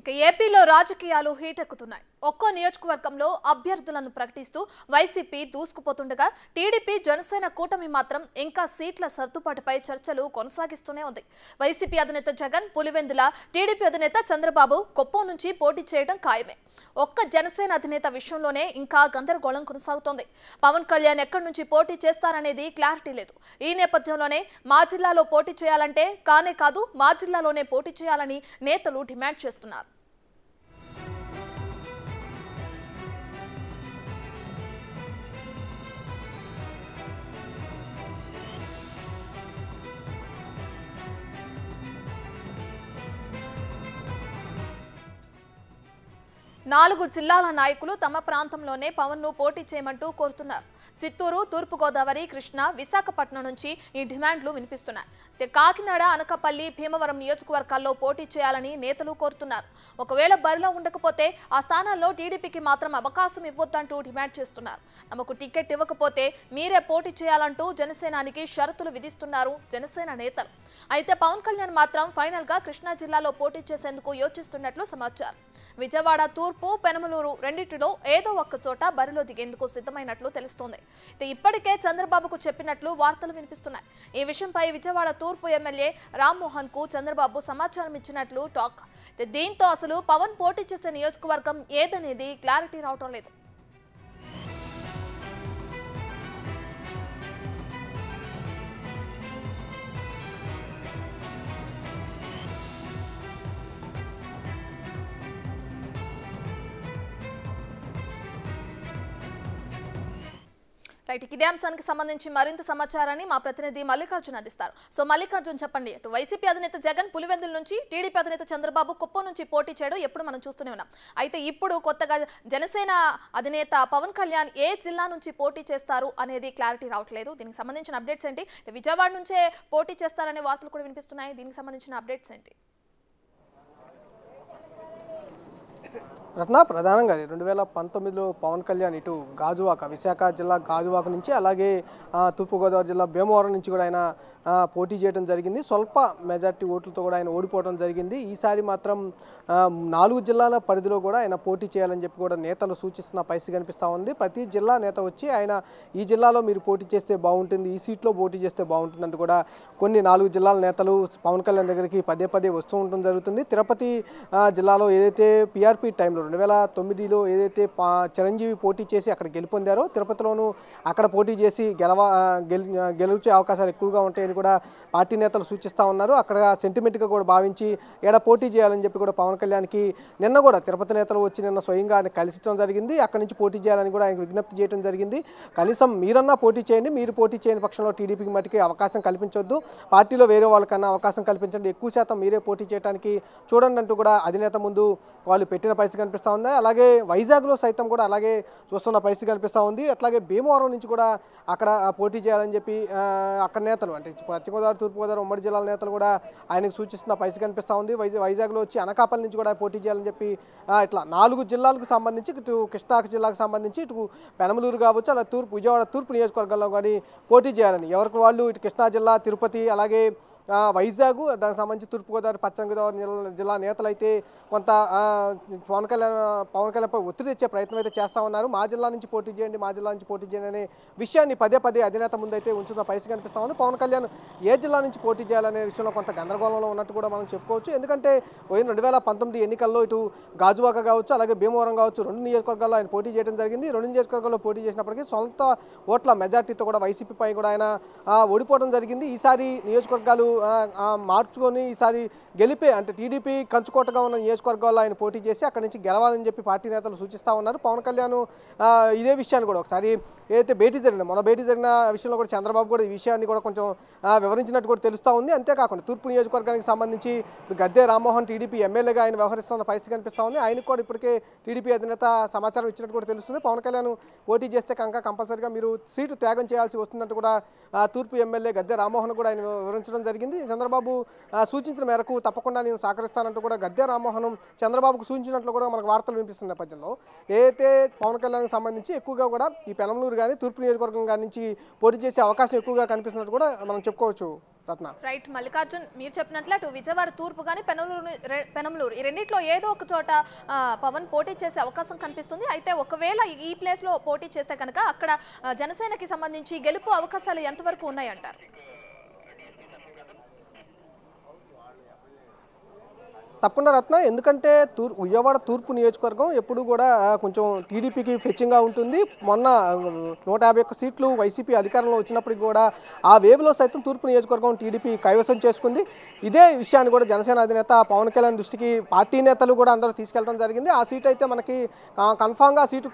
ఇక ఏపీలో రాజకీయాలు హీటెక్కుతున్నాయి. ఒక్కో నియోజకవర్గంలో అభ్యర్థులను ప్రకటిస్తూ వైసీపీ దూసుకుపోతుండగా టీడీపీ జనసేన కూటమి మాత్రం ఇంకా సీట్ల సర్దుబాటుపై చర్చలు కొనసాగిస్తూనే ఉంది. వైసీపీ అధినేత జగన్ పులివెందుల, టీడీపీ అధినేత చంద్రబాబు కుప్పం నుంచి పోటీ చేయడం ఖాయమే. ఒక్క జనసేన అధినేత విషయంలోనే ఇంకా గందరగోళం కొనసాగుతోంది. పవన్ కళ్యాణ్ ఎక్కడి నుంచి పోటీ చేస్తారనేది క్లారిటీ లేదు. ఈ నేపథ్యంలోనే మా జిల్లాలో పోటీ చేయాలంటే కానే కాదు, మా జిల్లాలోనే పోటీ చేయాలని నేతలు డిమాండ్ చేస్తున్నారు. నాలుగు జిల్లాల నాయకులు తమ ప్రాంతంలోనే పవన్ ను పోటీ చేయమంటూ కోరుతున్నారు. చిత్తూరు, తూర్పుగోదావరి, కృష్ణా, విశాఖపట్నం నుంచి ఈ డిమాండ్లు వినిపిస్తున్నాయి. కాకినాడ, అనకాపల్లి, భీమవరం నియోజకవర్గాల్లో పోటీ చేయాలని నేతలు కోరుతున్నారు. ఒకవేళ బరిలో ఉండకపోతే ఆ స్థానాల్లో టీడీపీకి మాత్రం అవకాశం ఇవ్వొద్దంటూ డిమాండ్ చేస్తున్నారు. తమకు టికెట్ ఇవ్వకపోతే మీరే పోటీ చేయాలంటూ జనసేనానికి షరతులు విధిస్తున్నారు జనసేన నేతలు. అయితే పవన్ కళ్యాణ్ మాత్రం ఫైనల్ గా కృష్ణా జిల్లాలో పోటీ చేసేందుకు యోచిస్తున్నట్లు సమాచారం. విజయవాడ, తూర్పు, పెనమలూరు రెండింటిలో ఏదో ఒక్క చోట బరిలో దిగేందుకు సిద్ధమైనట్లు తెలుస్తోంది. ఇప్పటికే చంద్రబాబుకు చెప్పినట్లు వార్తలు వినిపిస్తున్నాయి. ఈ విషయంపై విజయవాడ తూర్పు ఎమ్మెల్యే రామ్మోహన్ కు చంద్రబాబు సమాచారం ఇచ్చినట్లు టాక్. దీంతో అసలు పవన్ పోటీ చేసే నియోజకవర్గం ఏదనేది క్లారిటీ రావటం లేదు. రైట్, ఇదే అంశానికి సంబంధించి మరింత సమాచారాన్ని మా ప్రతినిధి మల్లికార్జున్ అందిస్తారు. సో మల్లికార్జున్, చెప్పండి, అటు వైసీపీ అధినేత జగన్ పులివెందుల నుంచి, టీడీపీ అధినేత చంద్రబాబు కుప్పం నుంచి పోటీ చేయడం ఎప్పుడు మనం చూస్తూనే ఉన్నాం. అయితే ఇప్పుడు కొత్తగా జనసేన అధినేత పవన్ కళ్యాణ్ ఏ జిల్లా నుంచి పోటీ చేస్తారు అనేది క్లారిటీ రావట్లేదు. దీనికి సంబంధించిన అప్డేట్స్ ఏంటి? విజయవాడ నుంచే పోటీ చేస్తారనే వార్తలు కూడా వినిపిస్తున్నాయి. దీనికి సంబంధించిన అప్డేట్స్ ఏంటి? రత్న, ప్రధానంగా 2019లో పవన్ కళ్యాణ్ ఇటు గాజువాక, విశాఖ జిల్లా గాజువాక నుంచి, అలాగే తూర్పుగోదావరి జిల్లా భీమవరం నుంచి కూడా ఆయన పోటీ చేయడం జరిగింది. స్వల్ప మెజార్టీ ఓట్లతో కూడా ఆయన ఓడిపోవడం జరిగింది. ఈసారి మాత్రం 4 జిల్లాల పరిధిలో కూడా ఆయన పోటీ చేయాలని చెప్పి కూడా నేతలు సూచిస్తున్న పరిస్థితి కనిపిస్తూ ఉంది. ప్రతి జిల్లా నేత వచ్చి ఆయన ఈ జిల్లాలో మీరు పోటీ చేస్తే బాగుంటుంది, ఈ సీట్లో పోటీ చేస్తే బాగుంటుంది అంటూ కూడా కొన్ని 4 జిల్లాల నేతలు పవన్ కళ్యాణ్ దగ్గరికి పదే పదే వస్తూ ఉండడం జరుగుతుంది. తిరుపతి జిల్లాలో ఏదైతే పీఆర్పీ టైంలో 2009లో ఏదైతే చిరంజీవి పోటీ చేసి అక్కడ గెలుపొందారో, తిరుపతిలోనూ అక్కడ పోటీ చేసి గెలిచే అవకాశాలు ఎక్కువగా ఉంటాయని కూడా పార్టీ నేతలు సూచిస్తూ ఉన్నారు. అక్కడ సెంటిమెంట్గా కూడా భావించి ఏడా పోటీ చేయాలని చెప్పి కూడా పవన్ కళ్యాణ్కి నిన్న కూడా తిరుపతి నేతలు వచ్చి నిన్న స్వయంగా ఆయన కలిసడం జరిగింది. అక్కడి నుంచి పోటీ చేయాలని కూడా ఆయన విజ్ఞప్తి చేయడం జరిగింది. కనీసం మీరన్నా పోటీ చేయండి, మీరు పోటీ చేయని పక్షంలో టీడీపీకి మటుకి అవకాశం కల్పించొద్దు, పార్టీలో వేరే వాళ్ళకన్నా అవకాశం కల్పించండి, ఎక్కువ శాతం మీరే పోటీ చేయడానికి చూడండి అంటూ కూడా అధినేత ముందు వాళ్ళు పెట్టిన పరిస్థితి కనిపిస్తూ ఉంది. అలాగే వైజాగ్లో సైతం కూడా అలాగే చూస్తున్న పరిస్థితి కనిపిస్తూ ఉంది. అట్లాగే భీమవరం నుంచి కూడా అక్కడ పోటీ చేయాలని చెప్పి అక్కడ నేతలు, అంటే పశ్చిమ గోదావరి, తూర్పుగోదావరి ఉమ్మడి జిల్లాల నేతలు కూడా ఆయనకు సూచిస్తున్న పరిస్థితి కనిపిస్తూ ఉంది. వైజాగ్లో వచ్చి అనకాపల్లి నుంచి కూడా పోటీ చేయాలని చెప్పి ఇట్లా 4 జిల్లాలకు సంబంధించి, ఇటు కృష్ణా జిల్లాకు సంబంధించి, ఇటు పెనమలూరు కావచ్చు, అలా విజయవాడ తూర్పు నియోజకవర్గాల్లో కానీ పోటీ చేయాలని ఎవరికి వాళ్ళు, ఇటు కృష్ణా జిల్లా, తిరుపతి, అలాగే వైజాగ్, దానికి సంబంధించి తూర్పుగోదావరి, పశ్చిమ గోదావరి జిల్లా నేతలు అయితే కొంత పవన్ కళ్యాణ్పై ఒత్తిడి తెచ్చే ప్రయత్నం అయితే చేస్తూ ఉన్నారు. మా జిల్లా నుంచి పోటీ చేయండి, మా జిల్లా నుంచి పోటీ చేయండి అనే విషయాన్ని పదే పదే అధినేత ముందు అయితే ఉంచుతున్న పరిస్థితి కనిపిస్తూ ఉంది. పవన్ కళ్యాణ్ ఏ జిల్లా నుంచి పోటీ చేయాలనే విషయంలో కొంత గందరగోళంలో ఉన్నట్టు కూడా మనం చెప్పుకోవచ్చు. ఎందుకంటే 2019 ఎన్నికల్లో ఇటు గాజువాక కావచ్చు, అలాగే భీమవరం కావచ్చు, 2 నియోజకవర్గాల్లో ఆయన పోటీ చేయడం జరిగింది. 2 నియోజకవర్గాల్లో పోటీ చేసినప్పటికీ సొంత ఓట్ల మెజార్టీతో కూడా వైసీపీపై కూడా ఆయన ఓడిపోవడం జరిగింది. ఈసారి నియోజకవర్గాలు మార్చుకొని ఈసారి గెలిపే, అంటే టీడీపీ కంచుకోటగా ఉన్న నియోజకవర్గాల్లో ఆయన పోటీ చేసి అక్కడి నుంచి గెలవాలని చెప్పి పార్టీ నేతలు సూచిస్తూ ఉన్నారు. పవన్ కళ్యాణ్ ఇదే విషయాన్ని కూడా ఒకసారి ఏదైతే భేటీ జరిగిన మొన్న భేటీ జరిగిన విషయంలో కూడా చంద్రబాబు కూడా ఈ విషయాన్ని కూడా కొంచెం వివరించినట్టు కూడా తెలుస్తూ ఉంది. అంతేకాకుండా తూర్పు నియోజకవర్గానికి సంబంధించి గద్దె రామ్మోహన్ టీడీపీ ఎమ్మెల్యేగా ఆయన వ్యవహరిస్తున్న పరిస్థితి కనిపిస్తూ ఉంది. ఆయనకు కూడా ఇప్పటికే టీడీపీ అధినేత సమాచారం ఇచ్చినట్టు కూడా తెలుస్తుంది. పవన్ కళ్యాణ్ పోటీ చేస్తే కనుక కంపల్సరీగా మీరు సీటు త్యాగం చేయాల్సి వస్తుందంటూ కూడా తూర్పు ఎమ్మెల్యే గద్దె రామ్మోహన్ కూడా ఆయన వివరించడం జరిగింది. చంద్రబాబు సూచించిన మేరకు తప్పకుండా నేను సహకరిస్తానంటూ కూడా గద్దె రామ్మోహన్ చంద్రబాబుకు సూచించినట్లు కూడా మనకు వార్తలు వినిపిస్తున్న నేపథ్యంలో ఏదైతే పవన్ కళ్యాణ్కి సంబంధించి ఎక్కువగా కూడా ఈ పెనమలూరు కానీ తూర్పు నియోజకవర్గం కానీ నుంచి పోటీ చేసే అవకాశం ఎక్కువగా కనిపిస్తున్నట్టు కూడా మనం చెప్పుకోవచ్చు. రత్న. రైట్ మల్లికార్జున్, మీరు చెప్పినట్లు అటు విజయవాడ తూర్పు కానీ పెనమలూరు ఈ రెండిట్లో ఏదో ఒక చోట పవన్ పోటీ చేసే అవకాశం కనిపిస్తుంది. అయితే ఒకవేళ ఈ ప్లేస్లో పోటీ చేస్తే కనుక అక్కడ జనసేనకి సంబంధించి గెలుపు అవకాశాలు ఎంతవరకు ఉన్నాయంటారు? తప్పకుండా రత్న, ఎందుకంటే విజయవాడ తూర్పు నియోజకవర్గం ఎప్పుడు కూడా కొంచెం టీడీపీకి ఫెచ్చింగ్గా ఉంటుంది. మొన్న 151 సీట్లు వైసీపీ అధికారంలో వచ్చినప్పటికి కూడా ఆ వేవ్లో సైతం తూర్పు నియోజకవర్గం టీడీపీ కైవసం చేసుకుంది. ఇదే విషయాన్ని కూడా జనసేన అధినేత పవన్ కళ్యాణ్ దృష్టికి పార్టీ నేతలు కూడా అందరూ తీసుకెళ్ళడం జరిగింది. ఆ సీట్ అయితే మనకి కన్ఫామ్గా సీటు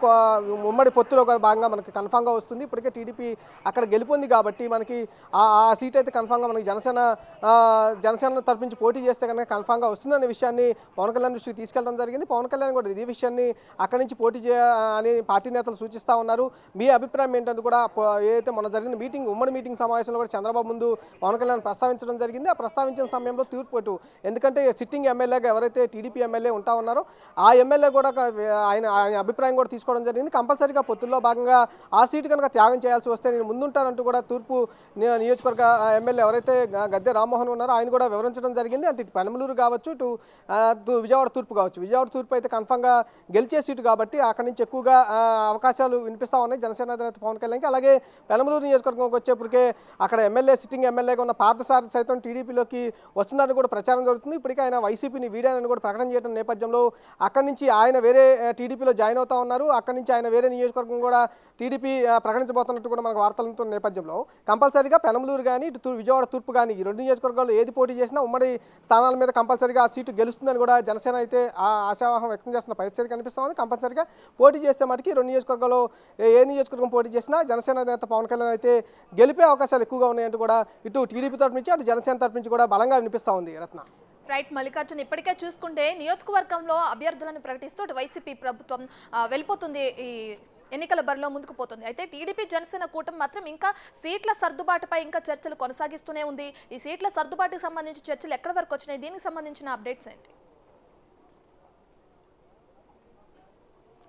ఉమ్మడి పొత్తులో భాగంగా మనకి కన్ఫామ్గా వస్తుంది. ఇప్పటికే టీడీపీ అక్కడ గెలుపొంది కాబట్టి మనకి ఆ సీట్ అయితే కన్ఫామ్గా మనకి జనసేన తరపు నుంచి పోటీ చేస్తే కనుక కన్ఫామ్గా వస్తుందనే విషయాన్ని పవన్ కళ్యాణ్ దృష్టికి తీసుకెళ్ళడం జరిగింది. పవన్ కళ్యాణ్ కూడా ఇదే విషయాన్ని అక్కడి నుంచి పోటీ చేయాలని పార్టీ నేతలు సూచిస్తూ ఉన్నారు. మీ అభిప్రాయం ఏంటంటే కూడా ఏదైతే మొన్న జరిగిన ఉమ్మడి మీటింగ్ సమావేశంలో కూడా చంద్రబాబు ముందు పవన్ కళ్యాణ్ ప్రస్తావించడం జరిగింది. ఆ ప్రస్తావించిన సమయంలో తీర్పు ఎందుకంటే సిట్టింగ్ ఎమ్మెల్యేగా ఎవరైతే టీడీపీ ఎమ్మెల్యే ఉంటా ఉన్నారో ఆ ఎమ్మెల్యే కూడా ఆయన అభిప్రాయం కూడా తీసుకోవడం జరిగింది. కంపల్సరీగా పొత్తుల్లో భాగంగా ఆ సీటు కనుక త్యాగం చేయాల్సి వస్తే నేను ముందుంటానంటూ కూడా తూర్పు నియోజకవర్గ ఎమ్మెల్యే ఎవరైతే గద్దె రామ్మోహన్ ఉన్నారో ఆయన కూడా వివరించడం జరిగింది. అంటే ఇటు పెనమలూరు కావచ్చు, ఇటు విజయవాడ తూర్పు కావచ్చు. విజయవాడ తూర్పు అయితే కన్ఫామ్గా గెలిచే సీటు కాబట్టి అక్కడి నుంచి ఎక్కువగా అవకాశాలు వినిపిస్తా ఉన్నాయి జనసేన అధినేత పవన్ కళ్యాణ్కి. అలాగే పెనమలూరు నియోజకవర్గంకి వచ్చేప్పటికే అక్కడ సిట్టింగ్ ఎమ్మెల్యేగా ఉన్న పార్థసారథి సైతం టీడీపీలోకి వస్తుందని కూడా ప్రచారం జరుగుతుంది. ఇప్పటికే ఆయన వైసీపీని వీడానని కూడా ప్రకటన చేయడం నేపథ్యంలో అక్కడి నుంచి ఆయన వేరే టీడీపీలో జాయిన్ అవుతా ఉన్నారు. అక్కడి నుంచి ఆయన వేరే నియోజకవర్గం కూడా టీడీపీ ప్రకటించబోతున్నట్టు కూడా మనకు వార్తలు అందుతున్న నేపథ్యంలో కంపల్సరీగా పెనమలూరు కానీ ఇటు విజయవాడ తూర్పు కానీ ఈ రెండు నియోజకవర్గాల్లో ఏది పోటీ చేసినా ఉమ్మడి స్థానాల మీద కంపల్సరీగా ఆ సీటు గెలుస్తుందని కూడా జనసేన అయితే ఆశావాహం వ్యక్తం చేస్తున్న పరిస్థితి కనిపిస్తూ ఉంది. కంపల్సరీగా పోటీ చేస్తే మటుకి రెండు నియోజకవర్గాల్లో ఏ నియోజకవర్గం పోటీ చేసినా జనసేన నేత పవన్ కళ్యాణ్ అయితే గెలిపే అవకాశాలు ఎక్కువగా ఉన్నాయంటూ కూడా ఇటు టీడీపీ తరపు నుంచి అటు జనసేన తరపు నుంచి కూడా బలంగా వినిపిస్తూ ఉంది. రత్న. రైట్ మల్లికార్జున్, ఇప్పటికే చూసుకుంటే నియోజకవర్గంలో అభ్యర్థులను ప్రకటిస్తూ అటు వైసీపీ ప్రభుత్వం వెళ్ళిపోతుంది, ఈ ఎన్నికల బరిలో ముందుకు పోతుంది. అయితే టీడీపీ జనసేన కూటమి మాత్రం ఇంకా సీట్ల సర్దుబాటుపై ఇంకా చర్చలు కొనసాగిస్తూనే ఉంది. ఈ సీట్ల సర్దుబాటుకు సంబంధించి చర్చలు ఎక్కడి వరకు వచ్చినాయి, దీనికి సంబంధించిన అప్డేట్స్ ఏంటి?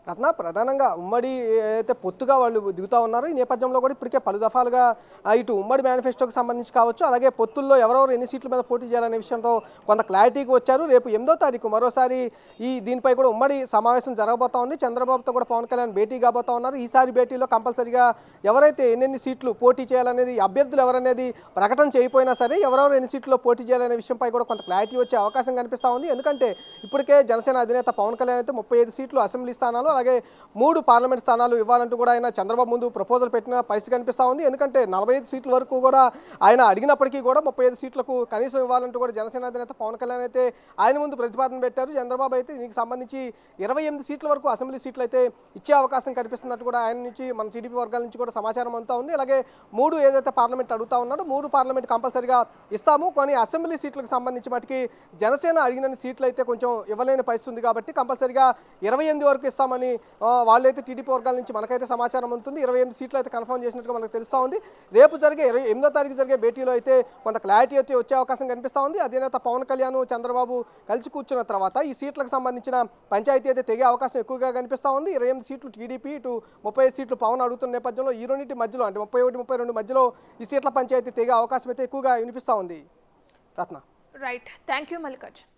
రత్న, ప్రధానంగా ఉమ్మడి అయితే పొత్తుగా వాళ్ళు దిగుతూ ఉన్నారు. ఈ నేపథ్యంలో కూడా ఇప్పటికే పలు దఫాలుగా ఇటు ఉమ్మడి మేనిఫెస్టోకి సంబంధించి కావచ్చు, అలాగే పొత్తుల్లో ఎవరెవరు ఎన్ని సీట్ల మీద పోటీ చేయాలనే విషయంతో కొంత క్లారిటీకి వచ్చారు. రేపు 8వ తారీఖు మరోసారి దీనిపై కూడా ఉమ్మడి సమావేశం జరగబోతా ఉంది. చంద్రబాబుతో కూడా పవన్ కళ్యాణ్ భేటీ కాబోతా ఉన్నారు. ఈసారి భేటీలో కంపల్సరీగా ఎవరైతే ఎన్ని సీట్లు పోటీ చేయాలనేది, అభ్యర్థులు ఎవరనేది ప్రకటన చేయకపోయినా సరే ఎవరెవరు ఎన్ని సీట్లు పోటీ చేయాలనే విషయంపై కూడా కొంత క్లారిటీ వచ్చే అవకాశం కనిపిస్తూ ఉంది. ఎందుకంటే ఇప్పటికే జనసేన అధినేత పవన్ కళ్యాణ్ అయితే 35 సీట్లు అసెంబ్లీ స్థానాలు, అలాగే 3 పార్లమెంట్ స్థానాలు ఇవ్వాలంటూ కూడా ఆయన చంద్రబాబు ముందు ప్రపోజల్ పెట్టిన పరిస్థితి కనిపిస్తూ ఉంది. ఎందుకంటే 45 సీట్ల వరకు కూడా ఆయన అడిగినప్పటికీ కూడా 35 సీట్లకు కనీసం ఇవ్వాలంటూ కూడా జనసేన అధినేత పవన్ కళ్యాణ్ అయితే ఆయన ముందు ప్రతిపాదన పెట్టారు. చంద్రబాబు అయితే దీనికి సంబంధించి 28 సీట్ల వరకు అసెంబ్లీ సీట్లు అయితే ఇచ్చే అవకాశం కనిపిస్తున్నట్టు కూడా ఆయన నుంచి మన టీడీపీ వర్గాల నుంచి కూడా సమాచారం అంతా ఉంది. అలాగే 3 ఏదైతే పార్లమెంట్ అడుగుతా ఉన్నాడో 3 పార్లమెంట్ కంపల్సరీగా ఇస్తాము, కానీ అసెంబ్లీ సీట్లకు సంబంధించి మటుకి జనసేన అడిగిన సీట్లు అయితే కొంచెం ఇవ్వలేని పరిస్థితి ఉంది కాబట్టి కంపల్సరీగా 28 వరకు ఇస్తామని వాళ్ళైతే టీడీపీ వర్గాల నుంచి మనకైతే సమాచారం ఉంటుంది. 28 సీట్లు అయితే కన్ఫర్మ్ చేసినట్టుగా మనకు తెలుస్తూ ఉంది. రేపు జరిగే 8వ తారీఖు జరిగే భేటీలో అయితే కొంత క్లారిటీ అయితే వచ్చే అవకాశం కనిపిస్తూ ఉంది. అదేనేత పవన్ కళ్యాణ్ చంద్రబాబు కలిసి కూర్చున్న తర్వాత ఈ సీట్లకు సంబంధించిన పంచాయతీ అయితే తెగే అవకాశం ఎక్కువగా కనిపిస్తూ ఉంది. 28 సీట్లు టీడీపీ, ఇటు 35 సీట్లు పవన్ అడుగుతున్న నేపథ్యంలో ఈ రెండింటి మధ్యలో అంటే 31, 32 మధ్యలో ఈ సీట్ల పంచాయతీ తెగే అవకాశం అయితే ఎక్కువగా వినిపిస్తూ ఉంది. Ratna. Right, thank you Mallikarjun.